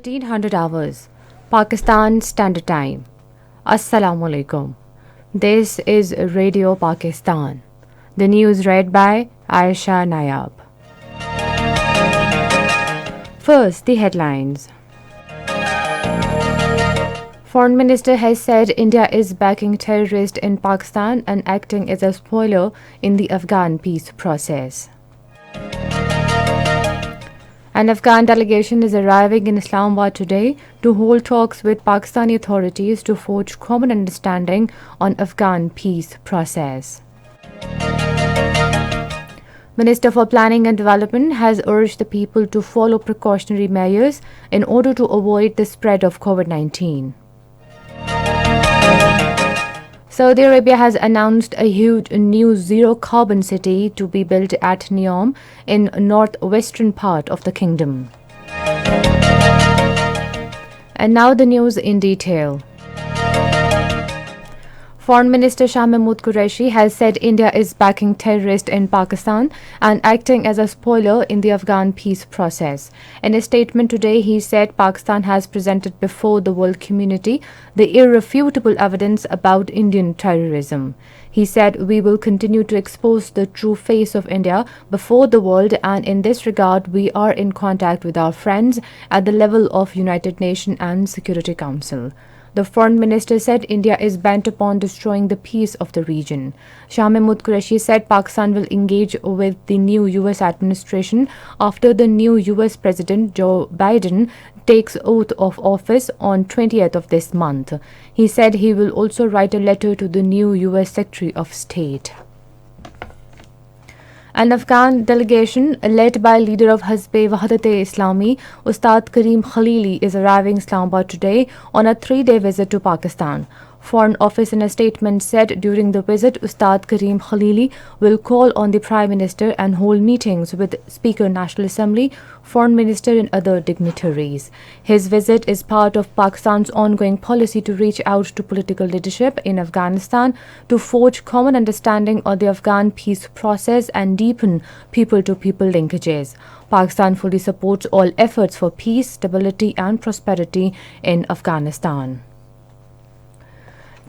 1300 hours, Pakistan Standard Time. Assalamu alaikum. This is Radio Pakistan. The news read by Aisha Nayab. First, the headlines. Foreign Minister has said India is backing terrorists in Pakistan and acting as a spoiler in the Afghan peace process. An Afghan delegation is arriving in Islamabad today to hold talks with Pakistani authorities to forge common understanding on Afghan peace process. Minister for Planning and Development has urged the people to follow precautionary measures in order to avoid the spread of COVID-19. Saudi Arabia has announced a huge new zero-carbon city to be built at Neom in northwestern part of the kingdom. And now the news in detail. Foreign Minister Shah Mahmood Qureshi has said India is backing terrorists in Pakistan and acting as a spoiler in the Afghan peace process. In a statement today, he said Pakistan has presented before the world community the irrefutable evidence about Indian terrorism. He said, "We will continue to expose the true face of India before the world, and in this regard, we are in contact with our friends at the level of United Nations and Security Council." The foreign minister said India is bent upon destroying the peace of the region. Shah Mahmood Qureshi said Pakistan will engage with the new US administration after the new US President Joe Biden takes oath of office on 20th of this month. He said he will also write a letter to the new US Secretary of State. An Afghan delegation led by leader of Hizb-e-Wahdat-e-Islami, Ustad Karim Khalili, is arriving Islamabad today on a 3-day visit to Pakistan. Foreign Office in a statement said during the visit, Ustad Karim Khalili will call on the Prime Minister and hold meetings with Speaker National Assembly, Foreign Minister and other dignitaries. His visit is part of Pakistan's ongoing policy to reach out to political leadership in Afghanistan to forge common understanding of the Afghan peace process and deepen people-to-people linkages. Pakistan fully supports all efforts for peace, stability and prosperity in Afghanistan.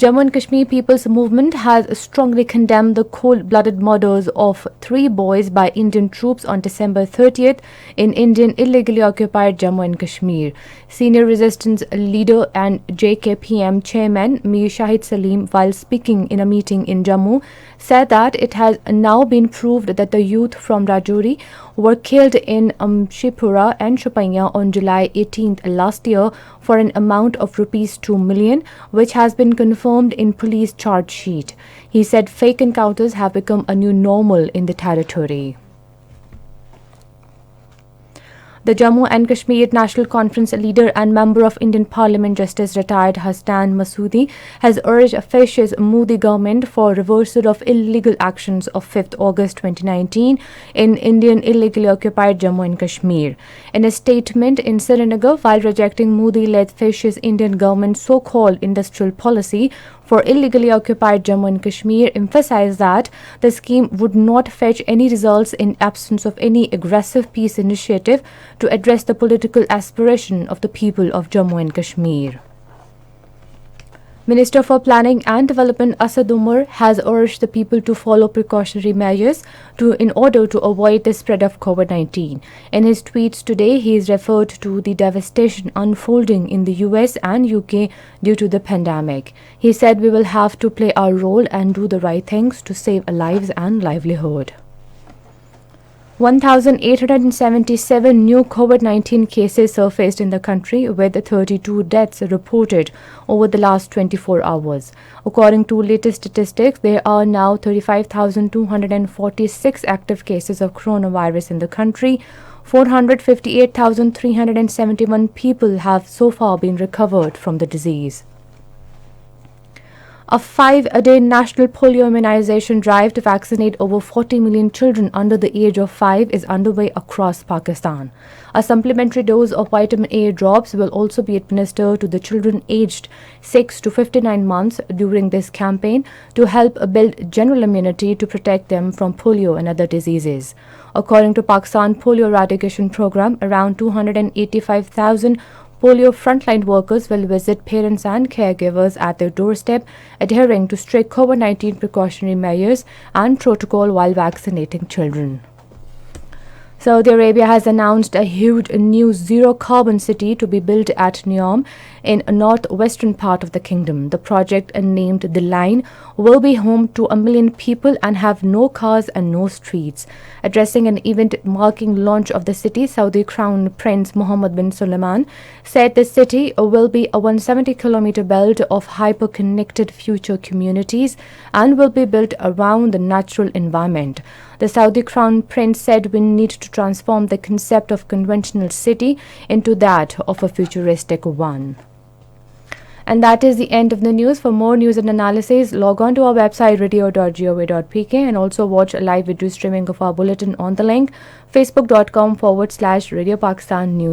Jammu and Kashmir People's Movement has strongly condemned the cold-blooded murders of 3 boys by Indian troops on December 30th in Indian illegally occupied Jammu and Kashmir. Senior resistance leader and JKPM chairman Mir Shahid Salim, while speaking in a meeting in Jammu, said that it has now been proved that the youth from Rajouri were killed in Shipura and Shopaiya on July 18th last year for an amount of rupees 2 million, which has been confirmed in police charge sheet. He said fake encounters have become a new normal in the territory. The Jammu and Kashmir National Conference leader and member of Indian Parliament Justice retired Hassan Masoodi has urged fascist Modi government for reversal of illegal actions of 5th August 2019 in Indian illegally occupied Jammu and Kashmir. In a statement in Srinagar, while rejecting Modi-led fascist Indian government's so-called industrial policy for illegally occupied Jammu and Kashmir, emphasized that the scheme would not fetch any results in absence of any aggressive peace initiative to address the political aspiration of the people of Jammu and Kashmir. Minister for Planning and Development Asad Umar has urged the people to follow precautionary measures in order to avoid the spread of COVID-19. In his tweets today, he has referred to the devastation unfolding in the US and UK due to the pandemic. He said we will have to play our role and do the right things to save lives and livelihood. 1,877 new COVID-19 cases surfaced in the country, with 32 deaths reported over the last 24 hours. According to latest statistics, there are now 35,246 active cases of coronavirus in the country. 458,371 people have so far been recovered from the disease. A 5-day national polio immunization drive to vaccinate over 40 million children under the age of 5 is underway across Pakistan. A supplementary dose of vitamin A drops will also be administered to the children aged 6 to 59 months during this campaign to help build general immunity to protect them from polio and other diseases. According to Pakistan Polio Eradication Program, around 285,000 polio frontline workers will visit parents and caregivers at their doorstep, adhering to strict COVID-19 precautionary measures and protocol while vaccinating children. Saudi Arabia has announced a huge new zero-carbon city to be built at Neom in a northwestern part of the kingdom. The project, named The Line, will be home to 1 million people and have no cars and no streets. Addressing an event marking launch of the city, Saudi Crown Prince Mohammed bin Salman said the city will be a 170-kilometer belt of hyper-connected future communities and will be built around the natural environment. The Saudi Crown Prince said we need to transform the concept of conventional city into that of a futuristic one. And that is the end of the news. For more news and analysis, log on to our website radio.gov.pk and also watch a live video streaming of our bulletin on the link facebook.com/Radio Pakistan News.